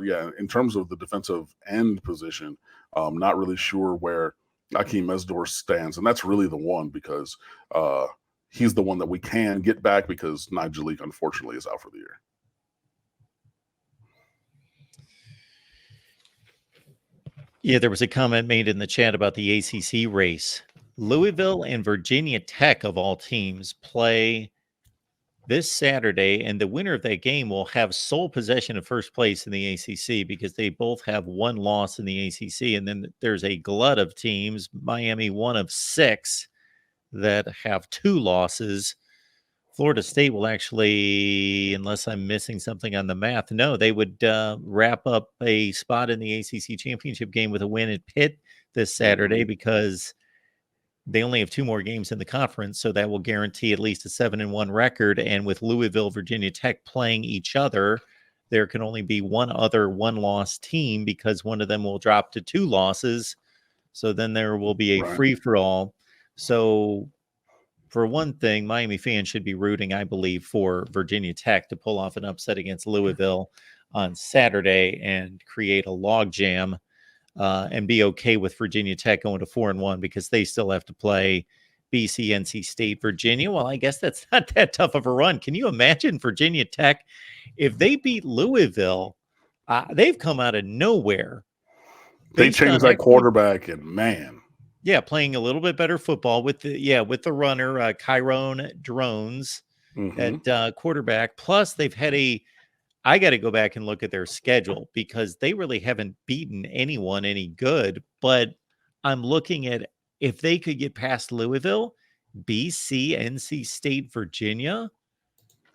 yeah, in terms of the defensive end position, not really sure where Akeem Mesdor stands, and that's really the one because he's the one that we can get back because Nigel unfortunately is out for the year. Yeah, there was a comment made in the chat about the ACC race. Louisville and Virginia Tech, of all teams, play this Saturday, and the winner of that game will have sole possession of first place in the ACC because they both have one loss in the ACC. And then there's a glut of teams, Miami, one of 6, that have 2 losses. Florida State will actually, unless I'm missing something on the math, no, they would wrap up a spot in the ACC championship game with a win at Pitt this Saturday because they only have 2 more games in the conference, so that will guarantee at least a 7-1 record. And with Louisville, Virginia Tech playing each other, there can only be one other one-loss team because one of them will drop to 2 losses. So then there will be a free-for-all. So for one thing, Miami fans should be rooting, I believe, for Virginia Tech to pull off an upset against Louisville on Saturday and create a logjam. And be okay with Virginia Tech going to 4-1 because they still have to play BC, NC State, Virginia. Well, I guess that's not that tough of a run. Can you imagine Virginia Tech if they beat Louisville? They've come out of nowhere. They changed that quarterback, and man, yeah, playing a little bit better football with the runner Chiron Drones at quarterback. Plus, they've had I got to go back and look at their schedule because they really haven't beaten anyone any good. But I'm looking at if they could get past Louisville, BC, NC State, Virginia,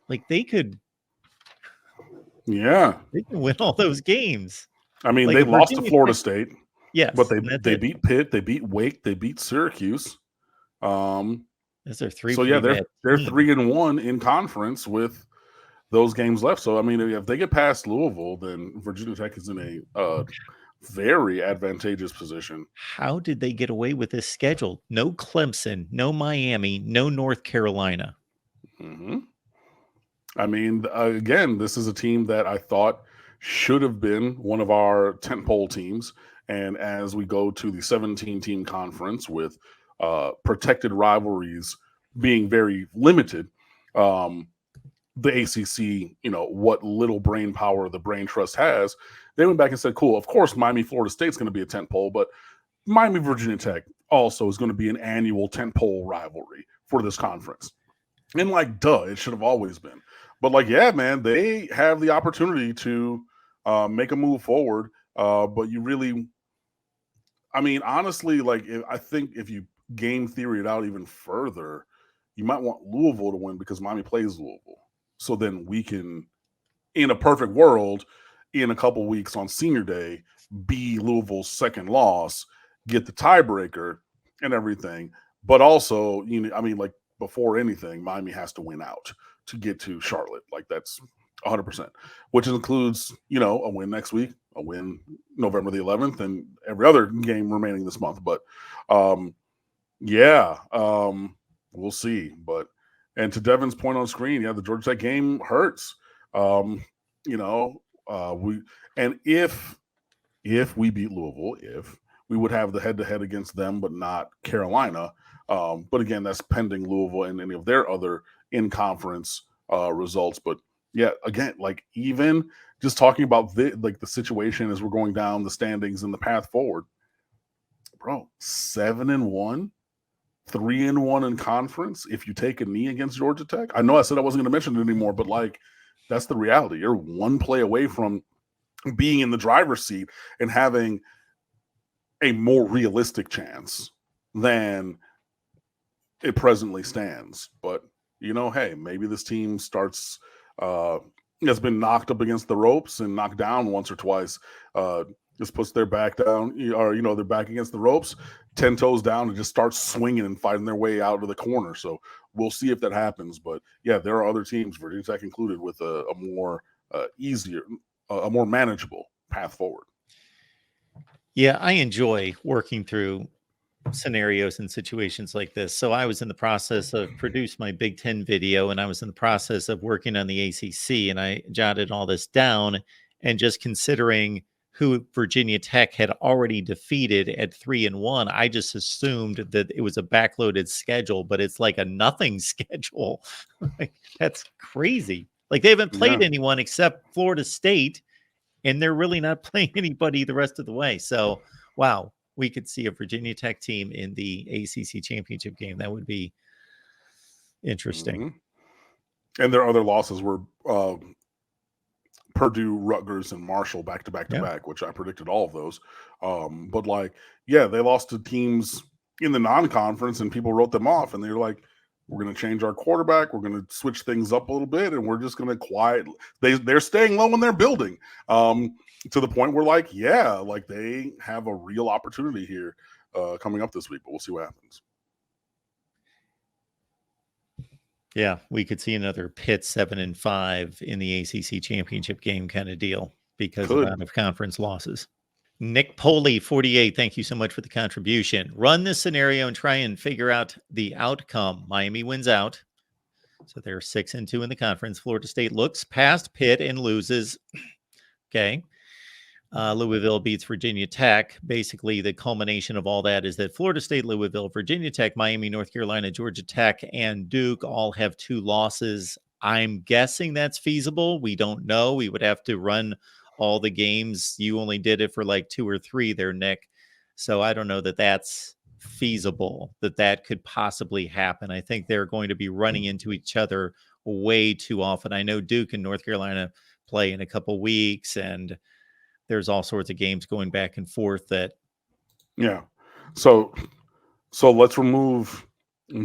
like they could. Yeah. They can win all those games. I mean, like they lost to Florida State. Yes. But they beat Pitt, they beat Wake, they beat Syracuse. Those are 3. So yeah, they're 3-1 in conference with those games left. So I mean, if they get past Louisville, then Virginia Tech is in a very advantageous position. How did they get away with this schedule? No Clemson, no Miami, no North Carolina. I mean, again, this is a team that I thought should have been one of our tentpole teams. And as we go to the 17-team conference with protected rivalries being very limited, the ACC, what little brain power the Brain Trust has, they went back and said, cool, of course, Miami, Florida State's going to be a tentpole, but Miami, Virginia Tech also is going to be an annual tentpole rivalry for this conference. And duh, it should have always been. But yeah, man, they have the opportunity to make a move forward. But you really, I mean, honestly, I think if you game theory it out even further, you might want Louisville to win because Miami plays Louisville. So then we can, in a perfect world, in a couple weeks on Senior Day, be Louisville's second loss, get the tiebreaker and everything. But also, before anything, Miami has to win out to get to Charlotte. That's 100%, which includes, a win next week, a win November the 11th, and every other game remaining this month. But, we'll see. And to Devin's point on screen, the Georgia Tech game hurts. If we beat Louisville, we would have the head-to-head against them, but not Carolina. But again, that's pending Louisville and any of their other in-conference results. But yeah, again, even just talking about the situation as we're going down the standings and the path forward, bro, 7-1, 3-1 in conference. If you take a knee against Georgia Tech, I know I said I wasn't going to mention it anymore, but that's the reality. You're one play away from being in the driver's seat and having a more realistic chance than it presently stands. But hey, maybe this team starts has been knocked up against the ropes and knocked down once or twice. Just puts their back down, or their back against the ropes, 10 toes down, and just starts swinging and fighting their way out of the corner. So we'll see if that happens. But yeah, there are other teams, Virginia Tech included, with a more easier, a more manageable path forward. Yeah, I enjoy working through scenarios and situations like this. So I was in the process of producing my Big Ten video, and I was in the process of working on the ACC, and I jotted all this down. And just considering who Virginia Tech had already defeated at 3-1, I just assumed that it was a backloaded schedule, but it's like a nothing schedule. Like, that's crazy. Like, they haven't played anyone except Florida State, and they're really not playing anybody the rest of the way. So, wow, we could see a Virginia Tech team in the ACC championship game. That would be interesting. Mm-hmm. And their other losses were Purdue, Rutgers, and Marshall back to back, which I predicted all of those. But like, yeah, they lost to teams in the non-conference, and people wrote them off, and they're like, we're going to change our quarterback. We're going to switch things up a little bit, and we're just going to quiet. They're staying low in their building to the point where, like, yeah, like they have a real opportunity here coming up this week, but we'll see what happens. Yeah, we could see another Pitt 7-5 in the ACC championship game kind of deal because of out-of-conference losses. Nick Poley, 48, thank you so much for the contribution. Run this scenario and try and figure out the outcome. Miami wins out, so they're 6-2 in the conference. Florida State looks past Pitt and loses. Okay. Louisville beats Virginia Tech. Basically, the culmination of all that is that Florida State, Louisville, Virginia Tech, Miami, North Carolina, Georgia Tech, and Duke all have 2 losses. I'm guessing that's feasible. We don't know. We would have to run all the games. You only did it for like 2 or 3 there, Nick. So I don't know that that's feasible, that could possibly happen. I think they're going to be running into each other way too often. I know Duke and North Carolina play in a couple weeks, and there's all sorts of games going back and forth that. Yeah. So let's remove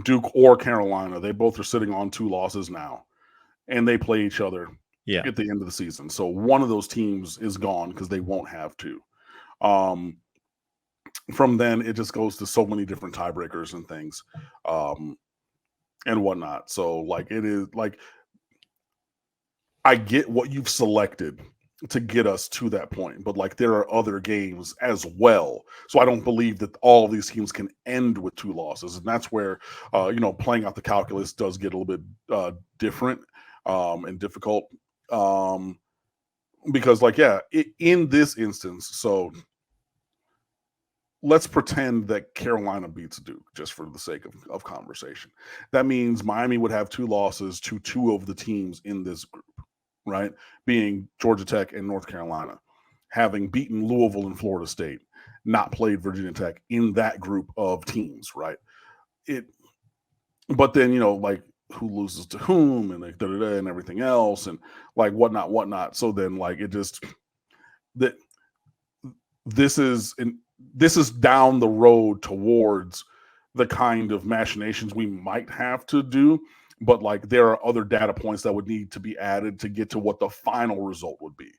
Duke or Carolina. They both are sitting on 2 losses now, and they play each other at the end of the season. So one of those teams is gone because they won't have 2. From then, it just goes to so many different tiebreakers and things and whatnot. So, like, it is like, I get what you've selected to get us to that point, but like there are other games as well. So I don't believe that all of these teams can end with 2 losses, and that's where playing out the calculus does get a little bit different and difficult because, like, in this instance, so let's pretend that Carolina beats Duke just for the sake of conversation. That means Miami would have 2 losses to 2 of the teams in this group, right? Being Georgia Tech and North Carolina, having beaten Louisville and Florida State, not played Virginia Tech in that group of teams, right? But then, like, who loses to whom, and like and everything else, and like whatnot. So then, like, it just that this is down the road towards the kind of machinations we might have to do. But like there are other data points that would need to be added to get to what the final result would be.